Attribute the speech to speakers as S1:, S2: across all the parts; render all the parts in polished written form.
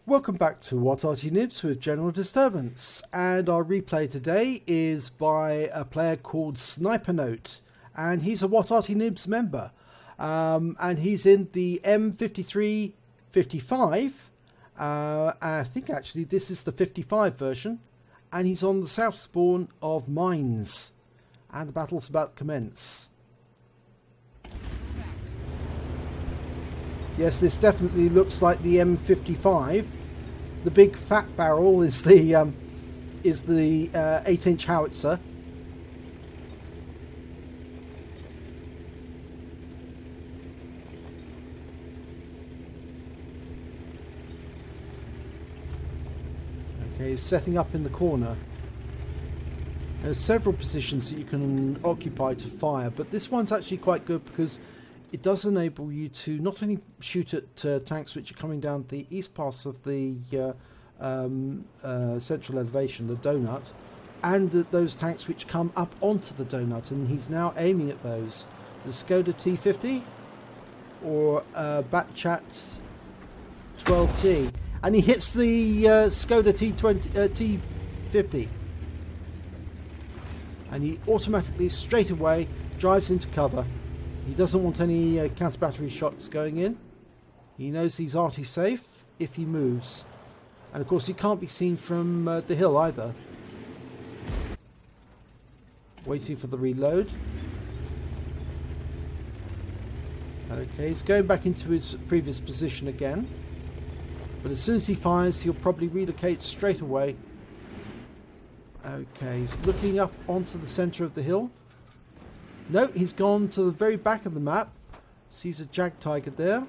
S1: Welcome back to What Arty Noobs with General Disturbance, and our replay today is by a player called Sniper Note, and he's a What Arty Noobs member, and he's in the M53 55. I think actually this is the 55 version, and he's on the south spawn of Mines, and the battle's about to commence. Yes, this definitely looks like the M55. The big fat barrel is the 8-inch howitzer. Okay, he's setting up in the corner. There's several positions that you can occupy to fire, but this one's actually quite good because it does enable you to not only shoot at tanks which are coming down the east pass of the central elevation, the donut, and those tanks which come up onto the donut, and he's now aiming at those. The Skoda T50 or Batchat 12T, and he hits the Skoda T50, and he automatically straight away drives into cover. He doesn't want any counter battery shots going in. He knows he's Arty safe if he moves. And of course he can't be seen from the hill either. Waiting for the reload. Okay, he's going back into his previous position again. But as soon as he fires, he'll probably relocate straight away. Okay, he's looking up onto the centre of the hill. No, he's gone to the very back of the map. Sees a Jag Tiger there.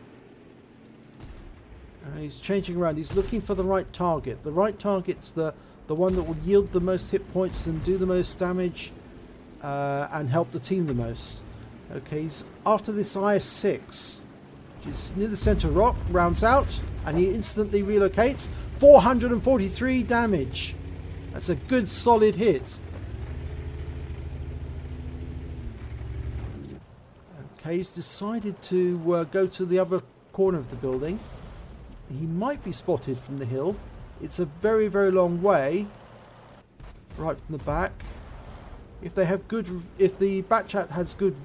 S1: He's changing around. He's looking for the right target. The right target's the one that will yield the most hit points and do the most damage and help the team the most. Okay, he's after this IS-6, which is near the centre rock, rounds out, and he instantly relocates. 443 damage. That's a good solid hit. Okay, he's decided to go to the other corner of the building. He might be spotted from the hill. It's a very, very long way. Right from the back. If the Batchat has good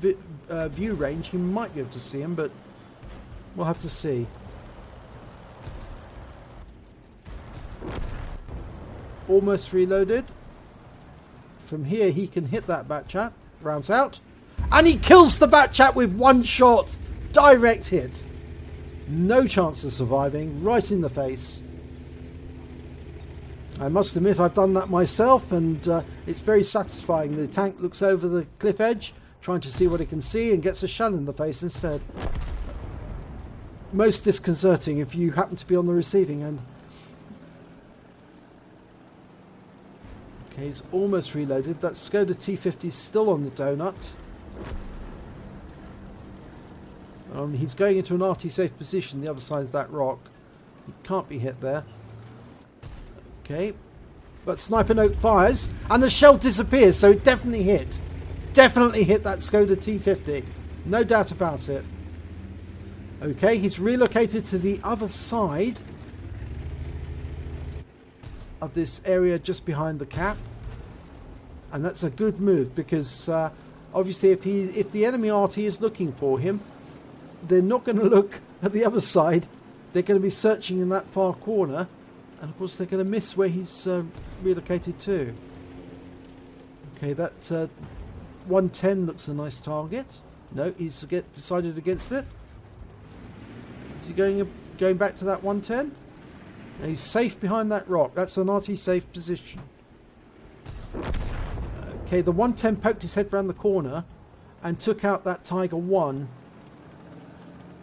S1: view range, he might be able to see him, but we'll have to see. Almost reloaded. From here he can hit that Batchat. Rounds out. And he kills the Batchat with one shot. Direct hit. No chance of surviving. Right in the face. I must admit I've done that myself, and it's very satisfying. The tank looks over the cliff edge, trying to see what it can see, and gets a shell in the face instead. Most disconcerting if you happen to be on the receiving end. Okay, he's almost reloaded. That Skoda T50 is still on the donut. He's going into an Arty safe position the other side of that rock. He can't be hit there. Okay, but Sniper Note fires and the shell disappears, so it definitely hit. Definitely hit that Skoda T50. No doubt about it. Okay, he's relocated to the other side of this area just behind the cap. And that's a good move because obviously if the enemy Arty is looking for him, they're not going to look at the other side. They're going to be searching in that far corner, and of course they're going to miss where he's relocated to. Okay, that 110 looks a nice target. No, he's decided against it. Is he going back to that 110? No, he's safe behind that rock. That's an Arty safe position. Okay, the 110 poked his head round the corner and took out that Tiger 1.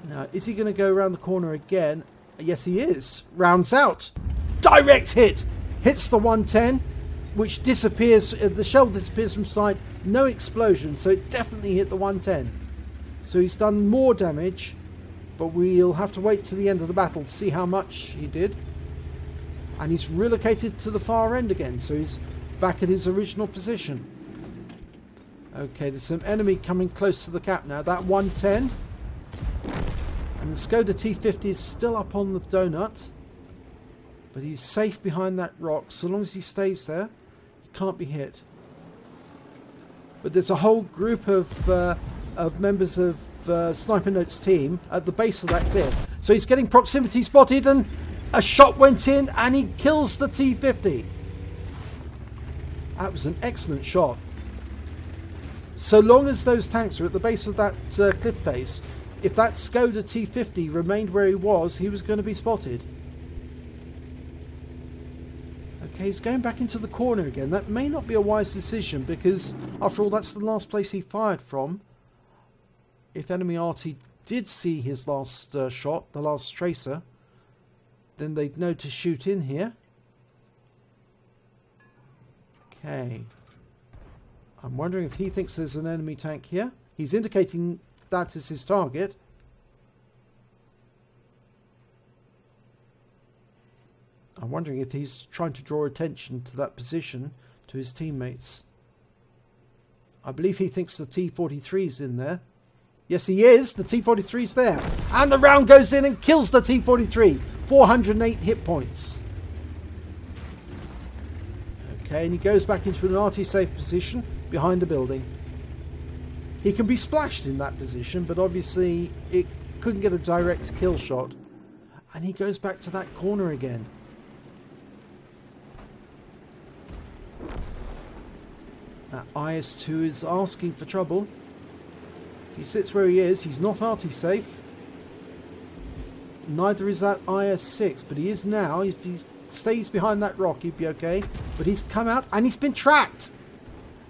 S1: Now, is he going to go around the corner again? Yes, he is. Rounds out. Direct hit. Hits the 110, which disappears. The shell disappears from sight. No explosion, so it definitely hit the 110. So he's done more damage, but we'll have to wait to the end of the battle to see how much he did. And he's relocated to the far end again, so he's back at his original position. Okay, there's some enemy coming close to the cap now. That 110. And the Skoda T50 is still up on the donut. But he's safe behind that rock. So long as he stays there, he can't be hit. But there's a whole group of members of Sniper Note's team at the base of that cliff. So he's getting proximity spotted, and a shot went in and he kills the T-50. That was an excellent shot. So long as those tanks are at the base of that cliff face, if that Skoda T-50 remained where he was going to be spotted. Okay, he's going back into the corner again. That may not be a wise decision because, after all, that's the last place he fired from. If enemy Arty did see his last shot, the last tracer, then they'd know to shoot in here. Okay. I'm wondering if he thinks there's an enemy tank here. He's indicating that is his target. I'm wondering if he's trying to draw attention to that position to his teammates. I believe he thinks the T-43's in there. Yes, he is. The T-43's there. And the round goes in and kills the T-43. 408 hit points. Okay, and he goes back into an Arty safe position behind the building. He can be splashed in that position, but obviously it couldn't get a direct kill shot. And he goes back to that corner again. That IS-2 is asking for trouble. He sits where he is. He's not Arty safe. Neither is that IS-6, but he is now. If he stays behind that rock, he'd be okay. But he's come out and he's been tracked.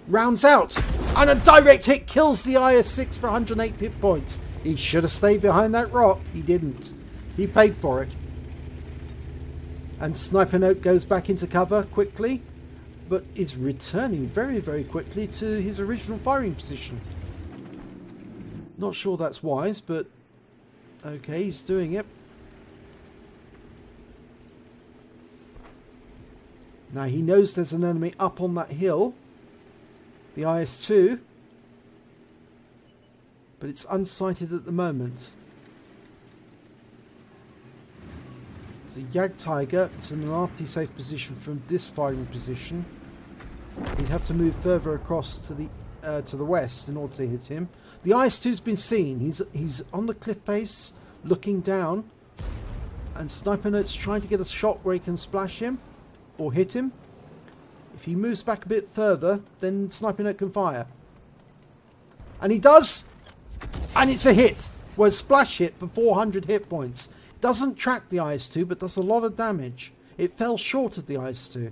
S1: Rounds out. And a direct hit kills the IS-6 for 108 hit points. He should have stayed behind that rock. He didn't. He paid for it. And Sniper Note goes back into cover quickly, but is returning very, very quickly to his original firing position. Not sure that's wise, but okay, he's doing it. Now he knows there's an enemy up on that hill, the IS-2, but it's unsighted at the moment. It's a Jagdtiger. It's in an Arty safe position from this firing position. He'd have to move further across to the west in order to hit him. The IS-2's been seen. He's on the cliff face, looking down, and Sniper Note's trying to get a shot where he can splash him or hit him. If he moves back a bit further, then Sniper Note can fire. And he does! And it's a hit! Well, a splash hit for 400 hit points. Doesn't track the IS-2, but does a lot of damage. It fell short of the IS-2.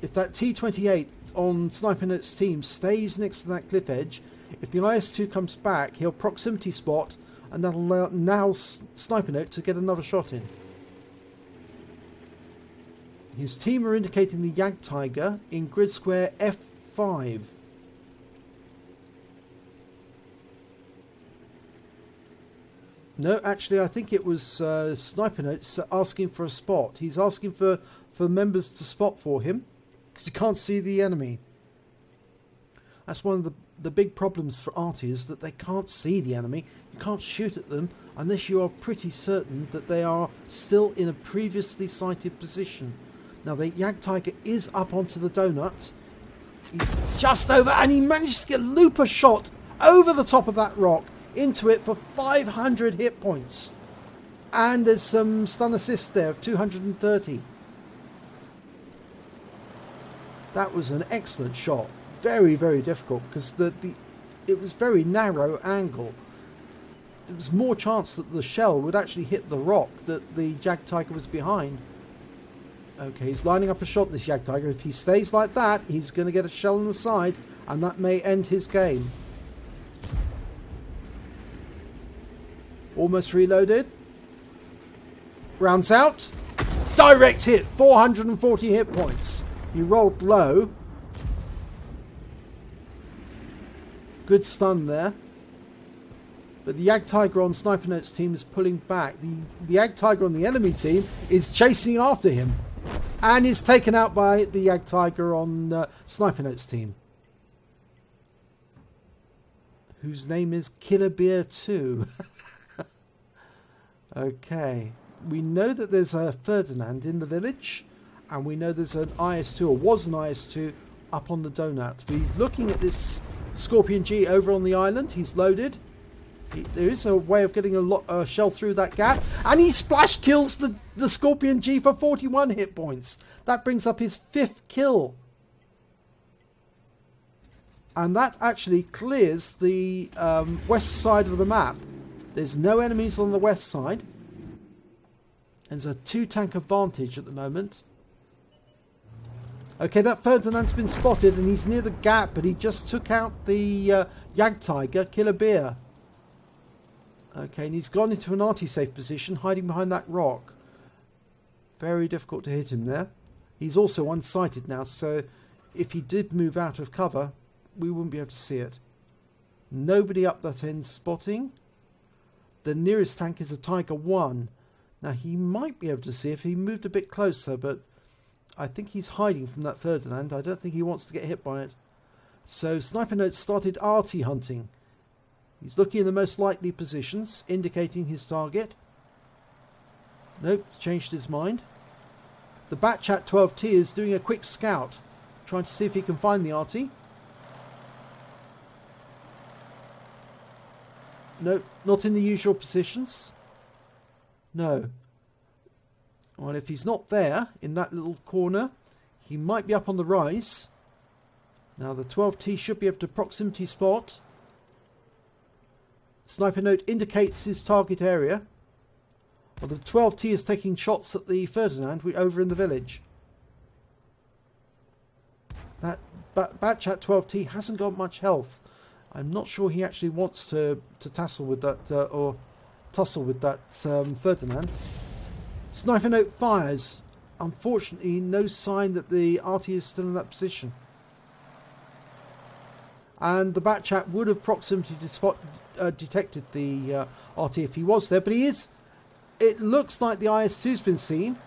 S1: If that T-28 on Sniper Note's team stays next to that cliff edge, if the IS-2 comes back, he'll proximity spot, and that'll allow now Sniper Note to get another shot in. His team are indicating the Jagdtiger in grid square F5. No, actually, I think it was Sniper Notes asking for a spot. He's asking for members to spot for him, because he can't see the enemy. That's one of the big problems for Arty, is that they can't see the enemy. You can't shoot at them unless you are pretty certain that they are still in a previously sighted position. Now the Jagdtiger is up onto the donut. He's just over, and he manages to get a looper shot over the top of that rock into it for 500 hit points. And there's some stun assist there of 230. That was an excellent shot. Very, very difficult, because it was very narrow angle. It was more chance that the shell would actually hit the rock that the Jagdtiger was behind. Okay, he's lining up a shot, this Jagdtiger. If he stays like that, he's going to get a shell on the side, and that may end his game. Almost reloaded. Rounds out. Direct hit, 440 hit points. He rolled low. Good stun there. But the Jagdtiger on Sniper Note's team is pulling back. The Jagdtiger on the enemy team is chasing after him. And is taken out by the Jagdtiger on Sniper Note's team, whose name is Calibre 2. Okay, we know that there's a Ferdinand in the village, and we know there's an IS-2, or was an IS-2, up on the donut. But he's looking at this Scorpion G over on the island. He's loaded. There is a way of getting a shell through that gap, and he splash kills the Scorpion G for 41 hit points. That brings up his 5th kill. And that actually clears the west side of the map. There's no enemies on the west side. There's a 2-tank advantage at the moment. Okay, that Ferdinand's been spotted, and he's near the gap, but he just took out the Jagdtiger, Calibre. Okay, and he's gone into an Arty safe position, hiding behind that rock. Very difficult to hit him there. He's also unsighted now, so if he did move out of cover, we wouldn't be able to see it. Nobody up that end spotting. The nearest tank is a Tiger 1. Now, he might be able to see if he moved a bit closer, but I think he's hiding from that Ferdinand. I don't think he wants to get hit by it. So, Sniper Note started Arty hunting. He's looking in the most likely positions, indicating his target. Nope, changed his mind. The Batchat 12T is doing a quick scout, trying to see if he can find the Arty. No, not in the usual positions. No. Well, if he's not there, in that little corner, he might be up on the rise. Now, the 12T should be able to proximity spot. Sniper Note indicates his target area. Well, the 12T is taking shots at the Ferdinand over in the village. That Batchat 12T hasn't got much health. I'm not sure he actually wants to tussle with that Ferdinand. Sniper Note fires. Unfortunately, no sign that the Arty is still in that position. And the Batchat would have proximity detected the Arty if he was there, but he is. It looks like the IS-2's been seen.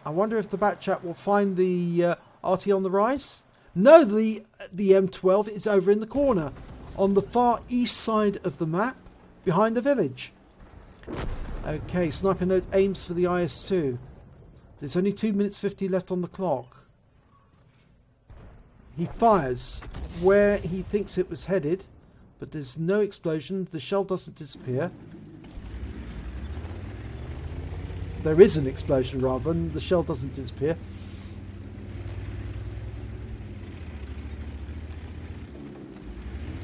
S1: I wonder if the Batchat will find the Arty on the rise. No, the M12 is over in the corner, on the far east side of the map, behind the village. Okay, Sniper Note aims for the IS-2. There's only 2 minutes 50 left on the clock. He fires where he thinks it was headed, but there's no explosion. The shell doesn't disappear. There is an explosion, rather, and the shell doesn't disappear.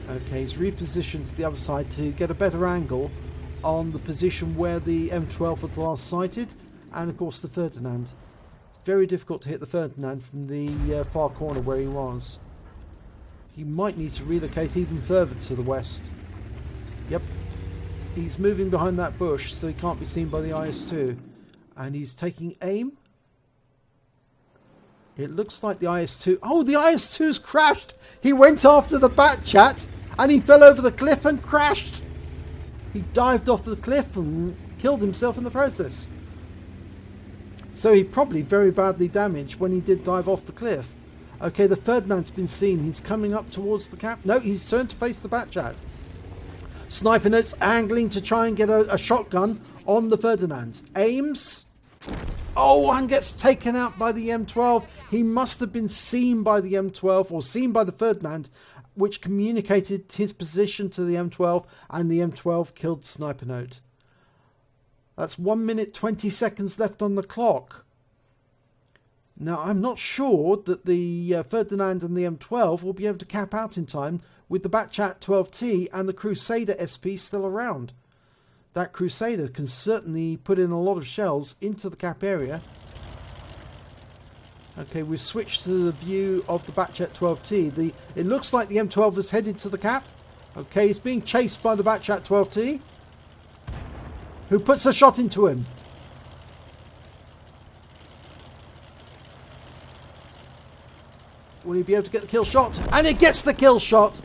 S1: Okay, he's repositioned to the other side to get a better angle on the position where the M12 was last sighted, and of course the Ferdinand. It's very difficult to hit the Ferdinand from the far corner where he was. He might need to relocate even further to the west. Yep, he's moving behind that bush so he can't be seen by the IS-2, and he's taking aim. It looks like the IS-2... Oh, the IS-2's crashed! He went after the Batchat and he fell over the cliff and crashed! He dived off the cliff and killed himself in the process. So he probably very badly damaged when he did dive off the cliff. Okay, the Ferdinand's been seen. He's coming up towards the cap. No, he's turned to face the Batchat. Sniper Note's angling to try and get a shotgun on the Ferdinand. Aims. Oh, and gets taken out by the M12. He must have been seen by the M12 or seen by the Ferdinand, which communicated his position to the M12, and the M12 killed Sniper Note. That's 1 minute 20 seconds left on the clock. Now, I'm not sure that the Ferdinand and the M12 will be able to cap out in time with the Batchat 12T and the Crusader SP still around. That Crusader can certainly put in a lot of shells into the cap area. Okay, we've switched to the view of the Batchat 12T. It looks like the M12 is headed to the cap. Okay, he's being chased by the Batchat 12T, who puts a shot into him. Will he be able to get the kill shot? And he gets the kill shot!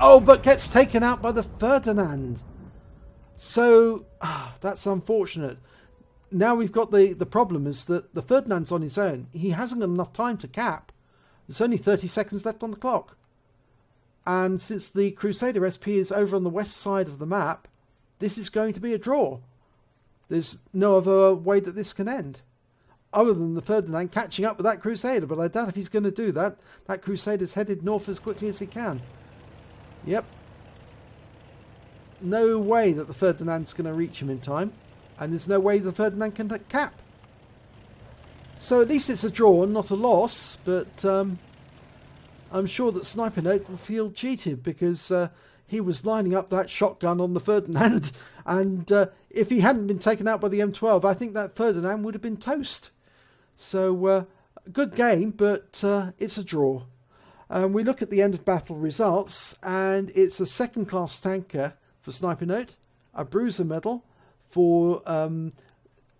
S1: Oh, but gets taken out by the Ferdinand. So, that's unfortunate. Now we've got the problem is that the Ferdinand's on his own. He hasn't got enough time to cap. There's only 30 seconds left on the clock. And since the Crusader SP is over on the west side of the map, this is going to be a draw. There's no other way that this can end, other than the Ferdinand catching up with that Crusader, but I doubt if he's going to do that. That Crusader's headed north as quickly as he can. Yep. No way that the Ferdinand's going to reach him in time, and there's no way the Ferdinand can cap. So at least it's a draw, not a loss, but I'm sure that Sniper Note will feel cheated, because he was lining up that shotgun on the Ferdinand, and if he hadn't been taken out by the M12, I think that Ferdinand would have been toast. So good game, but it's a draw. We look at the end of battle results, and it's a second class tanker for Sniper Note, a bruiser medal for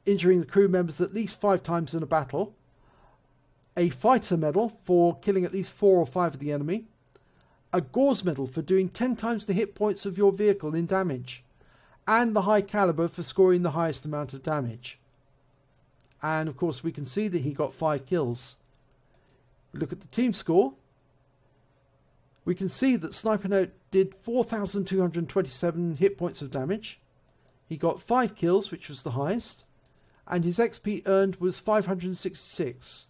S1: injuring the crew members at least 5 times in a battle, a fighter medal for killing at least 4 or 5 of the enemy, a Gores medal for doing 10 times the hit points of your vehicle in damage, and the high caliber for scoring the highest amount of damage. And of course we can see that he got 5 kills. Look at the team score. We can see that Sniper Note did 4,227 hit points of damage. He got 5 kills, which was the highest, and his XP earned was 566.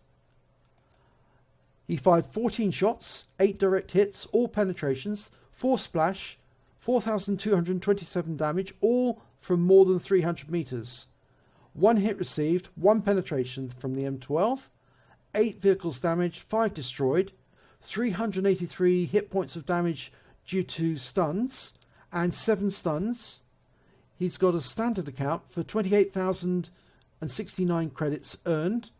S1: He fired 14 shots, 8 direct hits, all penetrations, 4 splash, 4,227 damage, all from more than 300 meters. 1 hit received, 1 penetration from the M12, 8 vehicles damaged, 5 destroyed, 383 hit points of damage due to stuns, and 7 stuns. He's got a standard account for 28,069 credits earned.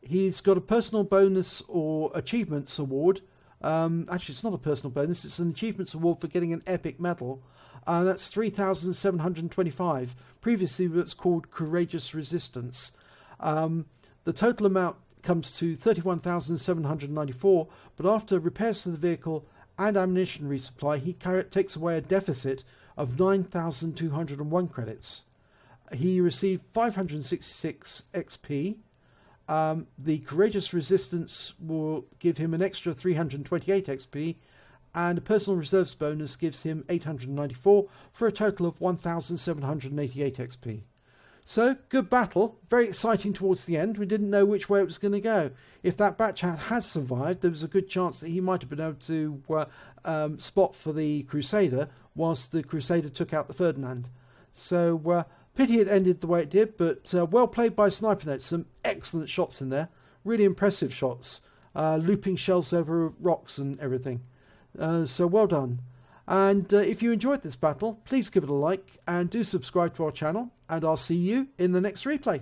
S1: He's got a personal bonus or achievements award. Actually, it's not a personal bonus, it's an achievements award for getting an epic medal. That's 3,725. Previously it was called Courageous Resistance. The total amount comes to 31,794, but after repairs to the vehicle and ammunition resupply, he takes away a deficit of 9,201 credits. He received 566 XP. The Courageous Resistance will give him an extra 328 XP, and a personal reserves bonus gives him 894 for a total of 1,788 XP. So, good battle, very exciting towards the end. We didn't know which way it was going to go. If that Batchat had survived, there was a good chance that he might have been able to spot for the Crusader, whilst the Crusader took out the Ferdinand. So, pity it ended the way it did, but well played by Sniper Note. Some excellent shots in there, really impressive shots, looping shells over rocks and everything. So well done. And if you enjoyed this battle, please give it a like and do subscribe to our channel, and I'll see you in the next replay.